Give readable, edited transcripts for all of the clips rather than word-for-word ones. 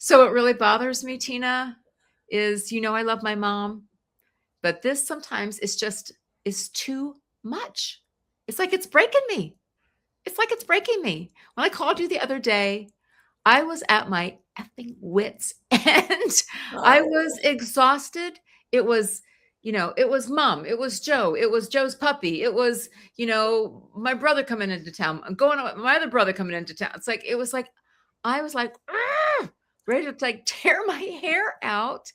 So what really bothers me, Tina, is, I love my mom, but this sometimes is too much. It's like it's breaking me. It's like it's breaking me. When I called you the other day, I was at my effing wits end. I was Oh, exhausted. It was, it was mom. It was Joe. It was Joe's puppy. It was, my brother coming into town. I'm going on my other brother coming into town. It was like, I was like, "Ah," ready to like tear my hair out.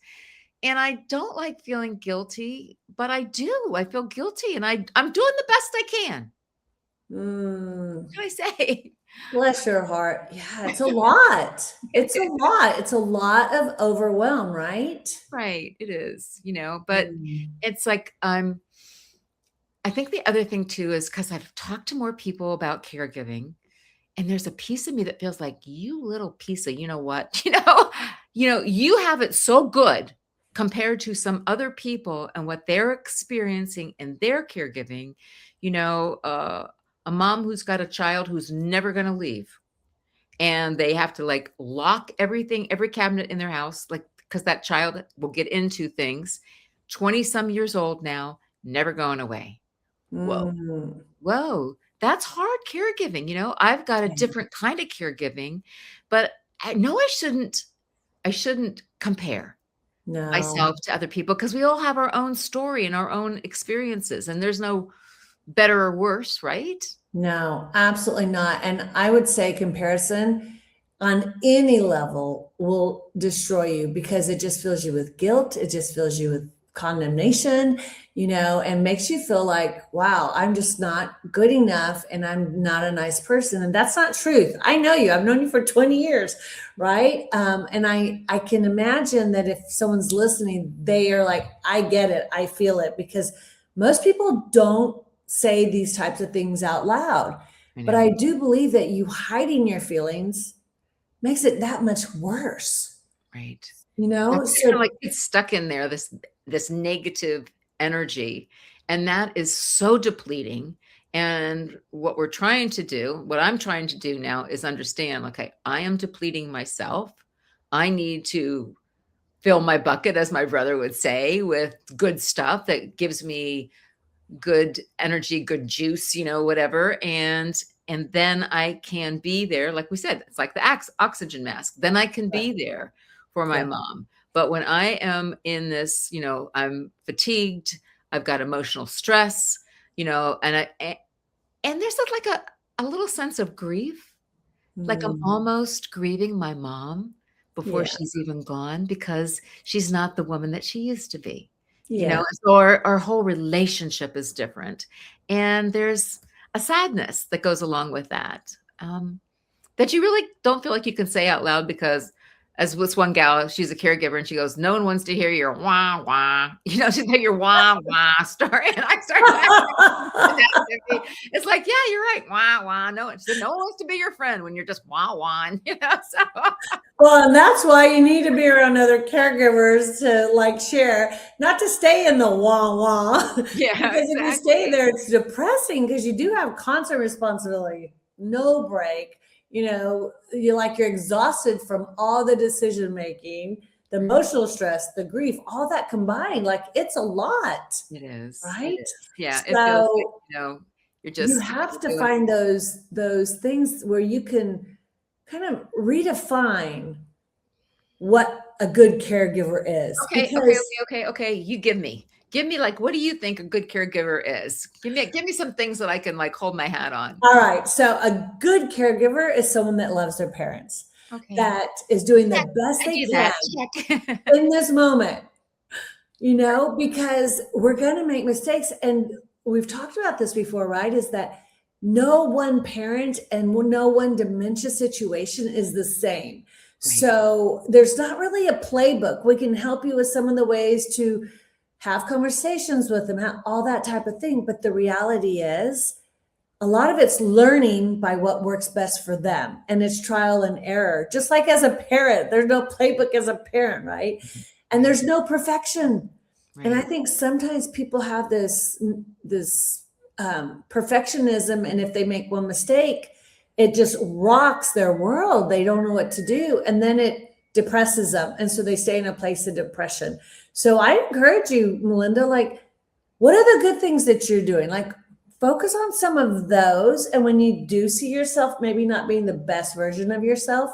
And I don't like feeling guilty, but I do. I feel guilty and I'm doing the best I can. mm, What can I say? bless your heart. Yeah, it's a lot. It's a lot. It's a lot of overwhelm, right? Right, it is, but Mm. it's like I think the other thing too is because I've talked to more people about caregiving, and there's a piece of me that feels like you little piece of you know what, you have it so good compared to some other people and what they're experiencing in their caregiving. You know, uh, a mom who's got a child who's never going to leave, and they have to like lock everything, every cabinet in their house, like because that child will get into things. 20 some years old now, never going away. Whoa, Mm. whoa, that's hard caregiving. I've got a Yeah. different kind of caregiving, but I know I shouldn't compare No. myself to other people because we all have our own story and our own experiences, and there's no better or worse, right? No, absolutely not. And I would say comparison on any level will destroy you because it just fills you with guilt. It just fills you with condemnation, and makes you feel like, wow, I'm just not good enough and I'm not a nice person. And that's not truth. I know you. I've known you for 20 years, right? And I can imagine that if someone's listening, they are like, I get it. I feel it because most people don't say these types of things out loud. I But know. I do believe that you hiding your feelings makes it that much worse, Right. Well, it kind of So like gets stuck in there, this negative energy, and that is so depleting. And what I'm trying to do now is understand, okay, I am depleting myself. I need to fill my bucket, as my brother would say, with good stuff that gives me good energy, good juice, whatever. And then I can be there. Like we said, it's like the oxygen mask. Then I can be there for my yeah, mom. But when I am in this, I'm fatigued, I've got emotional stress, and there's like a little sense of grief. Like I'm mm, almost grieving my mom before yeah, she's even gone because she's not the woman that she used to be. yeah. So our whole relationship is different. And there's a sadness that goes along with that. That you really don't feel like you can say out loud because as this one gal, she's a caregiver and she goes, no one wants to hear your wah wah. She's like your wah wah story. And I started laughing. It's like, yeah, you're right. Wah wah. No, she said, no one wants to be your friend when you're just wah wah. So Well, and that's why you need to be around other caregivers to like share, not to stay in the wah wah. yeah, Because if you stay exactly. there, it's depressing because you do have constant responsibility, no break. You're exhausted from all the decision making, the Mhm. emotional stress, the grief, all that combined. Like it's a lot, It is. It right? is. Yeah. It feels like, So you're you just have to doing. find those things where you can kind of redefine what a good caregiver is Okay, okay, because okay, okay, okay. You give me like, what do you think a good caregiver is? Give me some things that I can like hold my hat on. all right, so a good caregiver is someone that loves their parents, Okay. that is doing the Check. best I they do can that. Check. in this moment, because we're going to make mistakes. And we've talked about this before, right? Is that no one parent and no one dementia situation is the same. Right. So there's not really a playbook. We can help you with some of the ways to have conversations with them, all that type of thing. But the reality is, a lot of it's learning by what works best for them. And it's trial and error. Just like as a parent, there's no playbook as a parent, right? And Right. there's no perfection. And I Right. think sometimes people have this perfectionism, and if they make one mistake, it just rocks their world. They don't know what to do, and then it depresses them. And so they stay in a place of depression. So I encourage you, Melinda, like, what are the good things that you're doing? Like, focus on some of those. And when you do see yourself maybe not being the best version of yourself,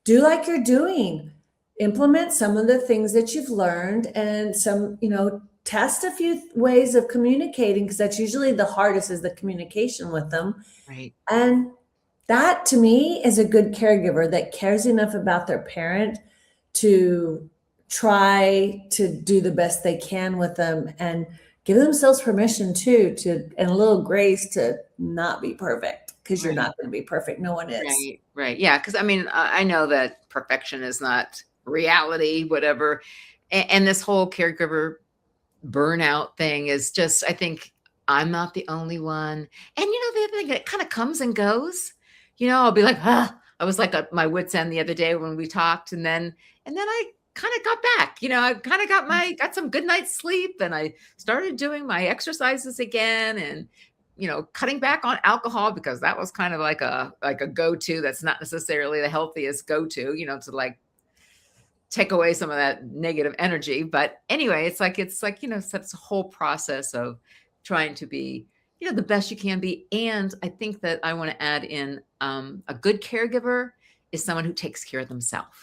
do like you're doing. Implement some of the things that you've learned, and some, test a few ways of communicating, because that's usually the hardest, is the communication with them. Right. And that, to me, is a good caregiver that cares enough about their parent to try to do the best they can with them, and give themselves permission too, and a little grace to not be perfect, because you're not going to be perfect. No one is. Right. Right. Yeah. Because I know that perfection is not reality, whatever. And this whole caregiver burnout thing is just, I think I'm not the only one. And the other thing, it kind of comes and goes. I'll be like, I was like at my wit's end the other day when we talked, and then I kind of got back. I kind of got some good night's sleep, and I started doing my exercises again, and cutting back on alcohol, because that was kind of like a go-to. That's not necessarily the healthiest go-to, to like take away some of that negative energy. But anyway, it's like it's a whole process of trying to be, the best you can be. And I think that I want to add in, a good caregiver is someone who takes care of themselves.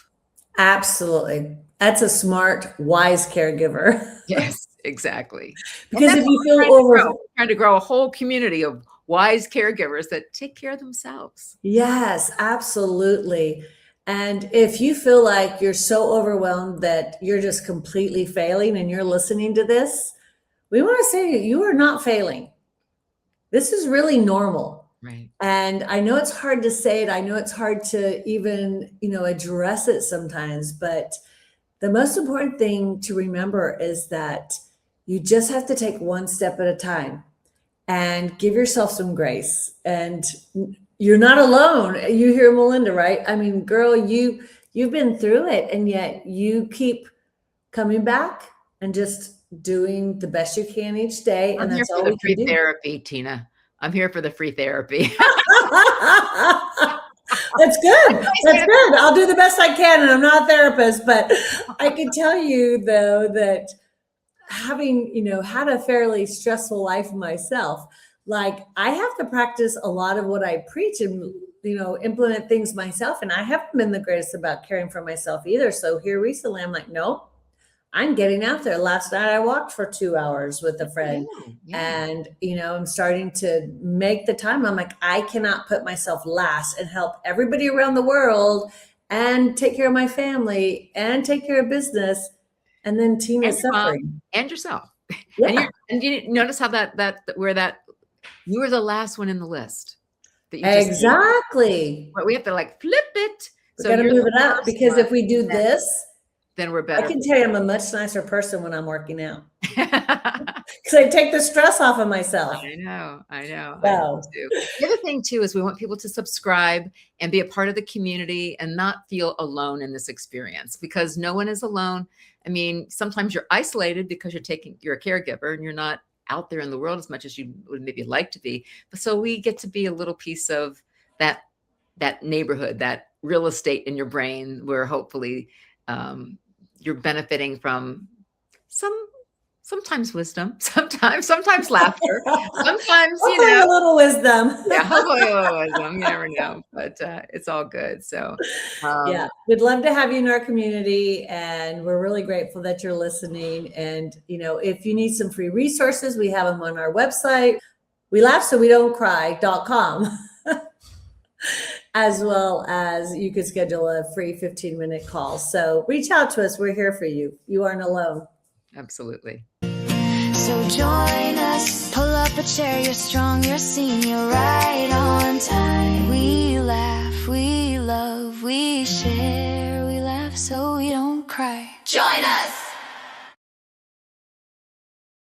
Absolutely. That's a smart, wise caregiver. Yes, exactly. Because if you feel trying to grow a whole community of wise caregivers that take care of themselves. Yes, absolutely. And if you feel like you're so overwhelmed that you're just completely failing, and you're listening to this, we want to say you are not failing. This is really normal. Right. And I know it's hard to say it. I know it's hard to even, address it sometimes, but the most important thing to remember is that you just have to take one step at a time and give yourself some grace. And you're not alone. You hear Melinda, right? I mean, girl, you've been through it, and yet you keep coming back and just doing the best you can each day. And that's all we can do. Therapy, Tina. I'm here for the free therapy. That's good. That's good. I'll do the best I can, and I'm not a therapist, but I can tell you though that having, had a fairly stressful life myself, like, I have to practice a lot of what I preach, and, implement things myself. And I haven't been the greatest about caring for myself either. So here recently, I'm like, no, I'm getting out there. Last night I walked for 2 hours with a friend, and, I'm starting to make the time. I'm like, I cannot put myself last and help everybody around the world, and take care of my family, and take care of business. And then Tina's suffering. And yourself. Yeah. And you notice how you were the last one in the list. Exactly. But we have to flip it. We got to move it up, because if we do this, then we're better. I can tell you I'm a much nicer person when I'm working out, because I take the stress off of myself. I know. Wow. The other thing too is we want people to subscribe and be a part of the community, and not feel alone in this experience, because no one is alone. I mean, sometimes you're isolated because you're a caregiver, and you're not out there in the world as much as you would maybe like to be. But so we get to be a little piece of that neighborhood, that real estate in your brain, where hopefully you're benefiting from sometimes wisdom, sometimes laughter, sometimes a little wisdom. Yeah, hopefully a little wisdom. You never know, but it's all good. So yeah, we'd love to have you in our community, and we're really grateful that you're listening. And if you need some free resources, we have them on our website, welaugh-so-we-don't-cry.com. As well as you could schedule a free 15-minute call. So reach out to us. We're here for you. You aren't alone. Absolutely. So join us, pull up a chair, you're strong, you're seen, you're right on time. We laugh, we love, we share, we laugh so we don't cry.